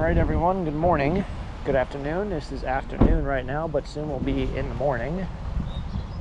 Alright everyone, good morning, good afternoon. This is afternoon right now, but soon will be in the morning.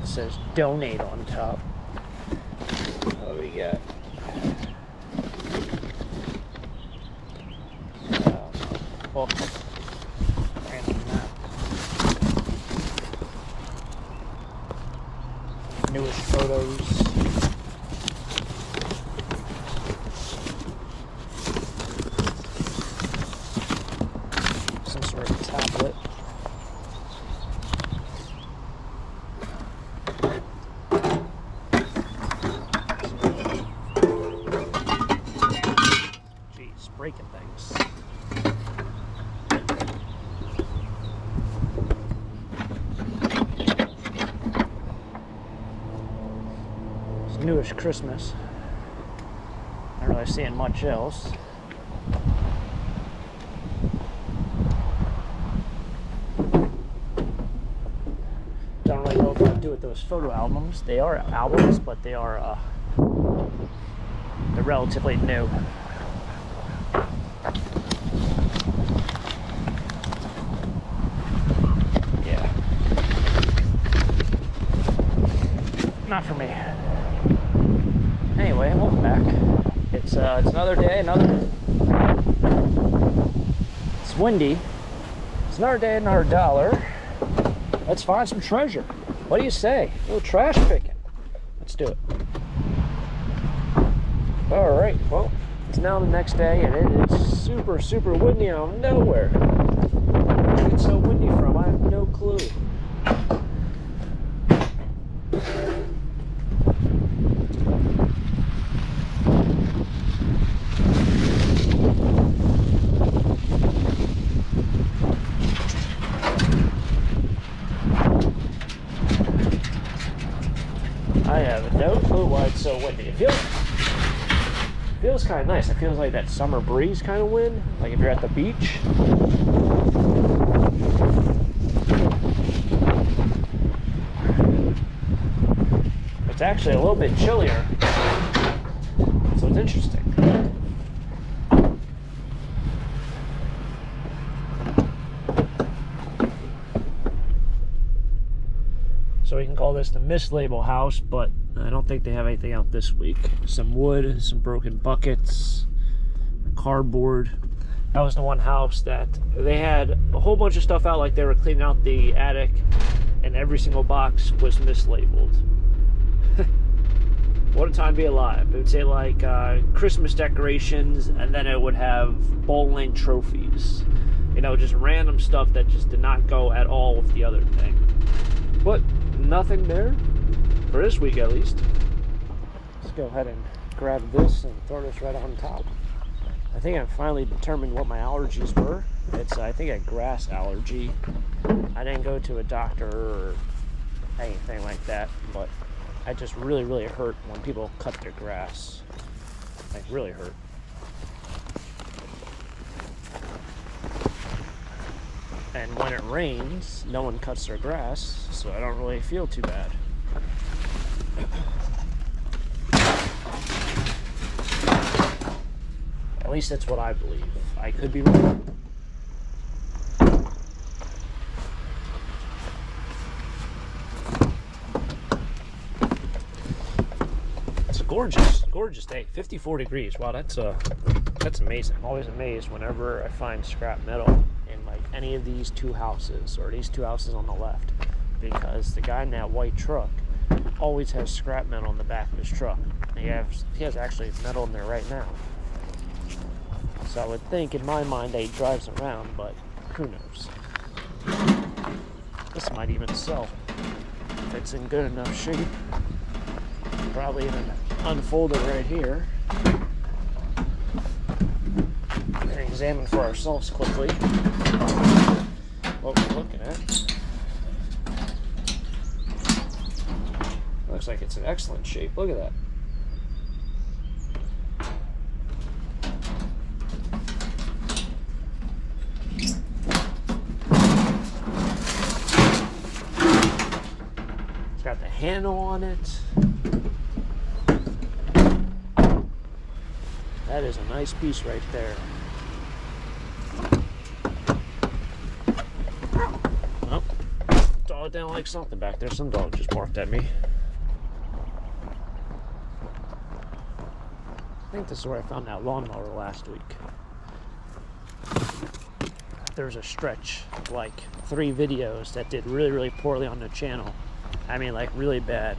It says donate on top. What do we got? Books. Random map. Newest photos. Some sort of tablet. Jeez, breaking things. It's newish Christmas. Not really seeing much else. Don't really know what to do with those photo albums. They are albums, but they are they're relatively new. Yeah, not for me. Anyway, welcome back. It's another day, it's windy. It's another day, another dollar. Let's find some treasure. What do you say? A little trash picking. Let's do it. Alright, well, it's now the next day and it is super, super windy out of nowhere. Where it's so windy from, I have no clue. I have no clue why it's so windy. It feels kind of nice. It feels like that summer breeze kind of wind, like if you're at the beach. It's actually a little bit chillier, so it's interesting. So we can call this the mislabel house, but I don't think they have anything out this week. Some wood, some broken buckets, cardboard. That was the one house that they had a whole bunch of stuff out, like they were cleaning out the attic, and every single box was mislabeled. What a time to be alive. It would say like Christmas decorations, and then it would have bowling trophies. You know, just random stuff that just did not go at all with the other thing. But nothing there for this week, at least. Let's go ahead and grab this and throw this right on top. I think I finally determined what my allergies were. It's, I think, a grass allergy. I didn't go to a doctor or anything like that, but I just really, really hurt when people cut their grass. Like, really hurt. And when it rains, no one cuts their grass, so I don't really feel too bad. At least that's what I believe. I could be wrong. It's a gorgeous day. 54 degrees. Wow, that's amazing. I'm always amazed whenever I find scrap metal in like any of these two houses, or these two houses on the left, because the guy in that white truck always has scrap metal in the back of his truck. He has actually metal in there right now. So I would think in my mind that he drives around, but who knows. This might even sell if it's in good enough shape. Probably even unfold it right here and examine for ourselves quickly what we're looking at. Looks like it's in excellent shape. Look at that. It's got the handle on it. That is a nice piece right there. it didn't like something back there. Some dog just barked at me. I think this is where I found that lawnmower last week. There's a stretch of like 3 videos that did really, really poorly on the channel. I mean, like really bad.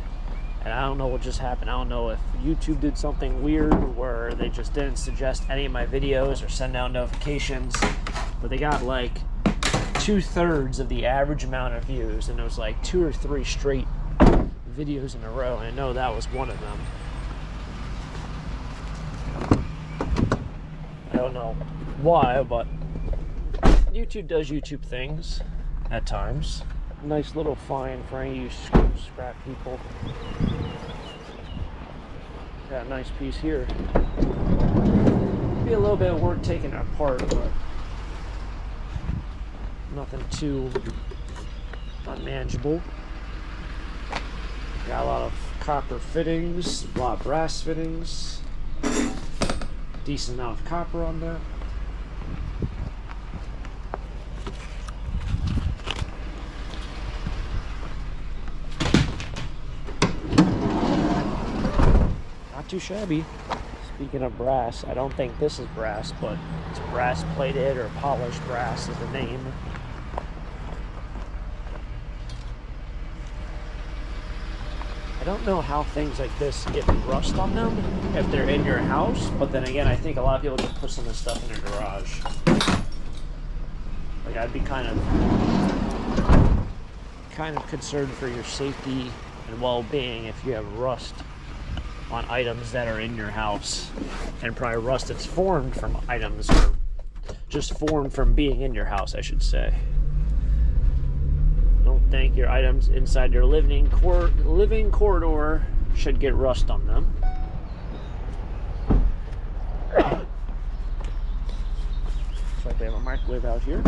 And I don't know what just happened. I don't know if YouTube did something weird where they just didn't suggest any of my videos or send out notifications. But they got like 2/3 of the average amount of views, and it was like 2 or 3 straight videos in a row. And I know that was one of them. I don't know why, but YouTube does YouTube things at times. Nice little find for any of you scrap people. Got a nice piece here. Be a little bit of work taking it apart, but nothing too unmanageable. Got a lot of copper fittings, a lot of brass fittings. Decent amount of copper on that. Not too shabby. Speaking of brass, I don't think this is brass, but it's brass plated or polished brass is the name. I don't know how things like this get rust on them if they're in your house, but then again, I think a lot of people just put some of this stuff in their garage. Like, I'd be kind of concerned for your safety and well-being if you have rust on items that are in your house, and probably rust that's formed from items, or just formed from being in your house, I should say. I don't think your items inside your living corridor should get rust on them. Looks like they have a microwave out here.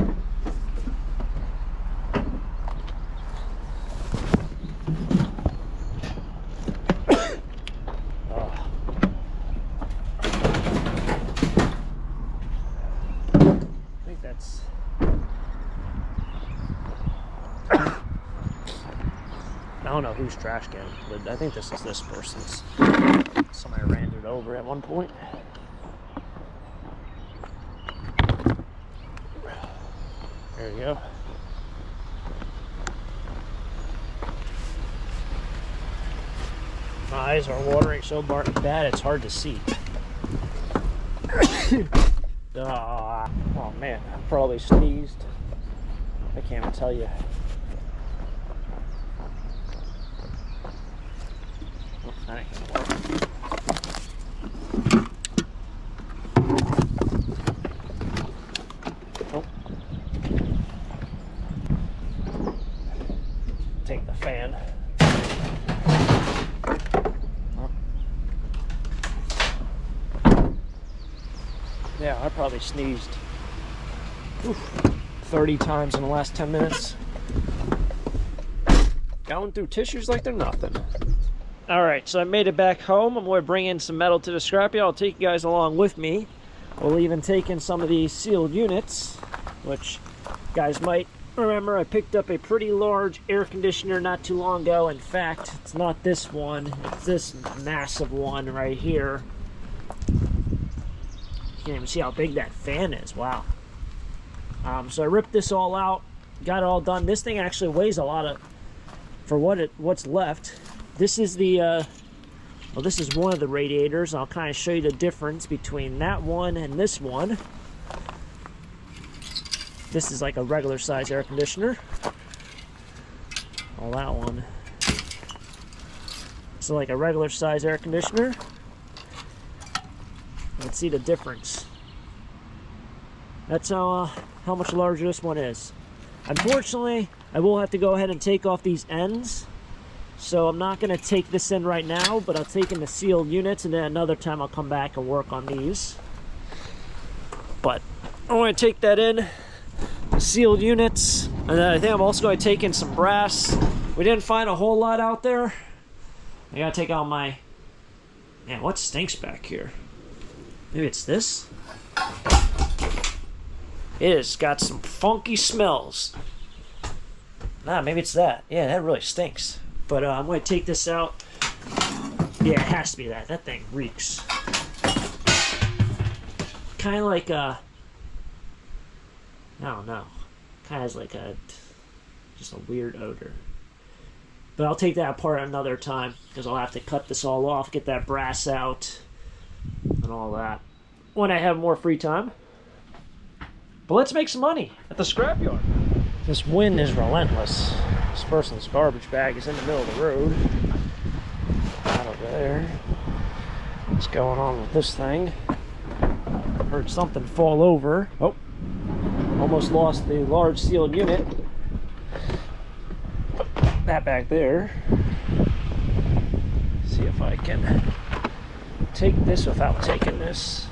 I don't know whose trash can, but I think this is this person's. Somebody ran it over at one point. There you go. My eyes are watering so bad it's hard to see. Oh man, I probably sneezed. I can't even tell you. That ain't gonna work. Oh. Take the fan. Oh. Yeah, I probably sneezed 30 times in the last 10 minutes. Going through tissues like they're nothing. Alright, so I made it back home. I'm going to bring in some metal to the scrapyard. I'll take you guys along with me. We'll even take in some of these sealed units, which you guys might remember I picked up a pretty large air conditioner not too long ago. In fact, it's not this one, it's this massive one right here. You can't even see how big that fan is. Wow. So I ripped this all out, got it all done. This thing actually weighs a lot of, for what's left. This is the, well, this is one of the radiators. I'll kind of show you the difference between that one and this one. This is like a regular size air conditioner. Well, that one. So like a regular size air conditioner. You can see the difference. That's how much larger this one is. Unfortunately, I will have to go ahead and take off these ends. So I'm not going to take this in right now, but I'll take in the sealed units, and then another time I'll come back and work on these. But I want to take that in, the sealed units, and then I think I'm also going to take in some brass. We didn't find a whole lot out there. I got to take out my... Man, what stinks back here? Maybe it's this? It has got some funky smells. Nah, maybe it's that. Yeah, that really stinks. But I'm going to take this out. Yeah, it has to be that. That thing reeks. Kind of like a... I don't know. Kind of has like just a weird odor. But I'll take that apart another time because I'll have to cut this all off, get that brass out, and all that when I have more free time. But let's make some money at the scrapyard. This wind is relentless. This person's garbage bag is in the middle of the road. Out of there. What's going on with this thing? Heard something fall over. Oh, almost lost the large sealed unit. Put that back there. See if I can take this without taking this.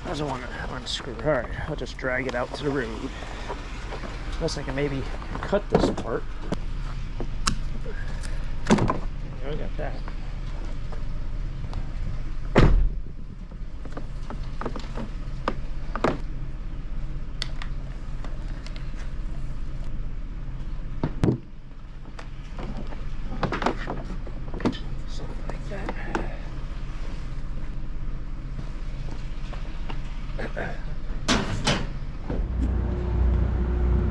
Doesn't want to unscrew. Alright, I'll just drag it out to the road. Unless I can maybe cut this part. I got that.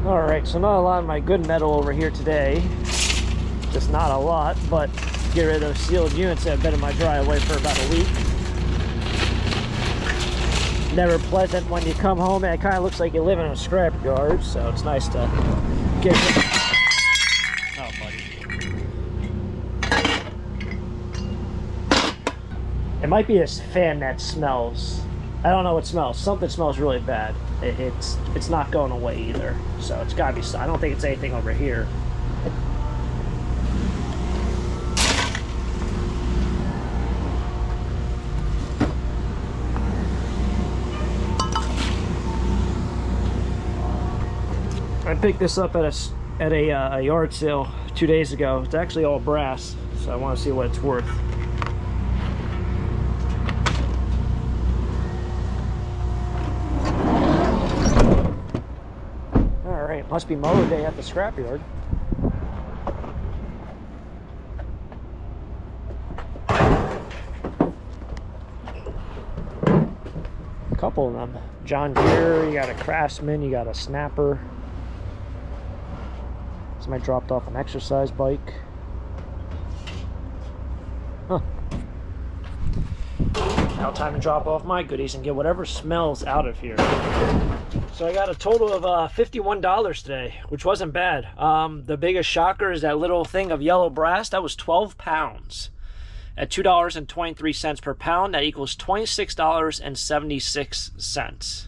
Alright, so not a lot of my good metal over here today. Just not a lot, but get rid of those sealed units that have been in my driveway for about a week. Never pleasant when you come home and it kind of looks like you live in a scrap yard, so it's nice to get rid of... Oh, buddy. It might be this fan that smells. I don't know what smells. Something smells really bad. It's not going away either. So it's got to be... I don't think it's anything over here. I picked this up at a yard sale 2 days ago. It's actually all brass, so I want to see what it's worth. Alright, must be mower day at the scrapyard. A couple of them. John Deere, you got a Craftsman, you got a Snapper. Somebody dropped off an exercise bike. Huh. Now time to drop off my goodies and get whatever smells out of here. So I got a total of $51 today, which wasn't bad. The biggest shocker is that little thing of yellow brass. That was 12 pounds. At $2.23 per pound, that equals $26.76.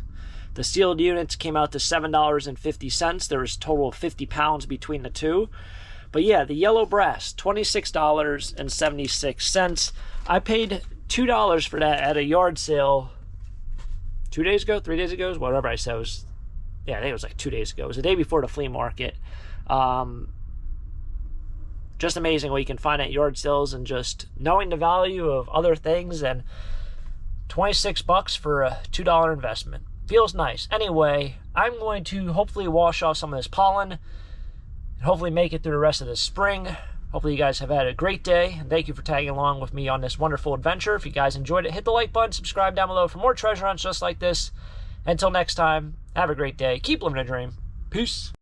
The sealed units came out to $7.50. There was a total of 50 pounds between the two. But yeah, the yellow brass, $26.76. I paid $2 for that at a yard sale 2 days ago, 3 days ago, whatever I said. Yeah, I think it was like 2 days ago. It was the day before the flea market. Just amazing what you can find at yard sales, and just knowing the value of other things, and 26 bucks for a $2 investment. Feels nice. Anyway, I'm going to hopefully wash off some of this pollen and hopefully make it through the rest of the spring. Hopefully you guys have had a great day, and thank you for tagging along with me on this wonderful adventure. If you guys enjoyed it, hit the like button, subscribe down below for more treasure hunts just like this. Until next time, have a great day. Keep living a dream. Peace.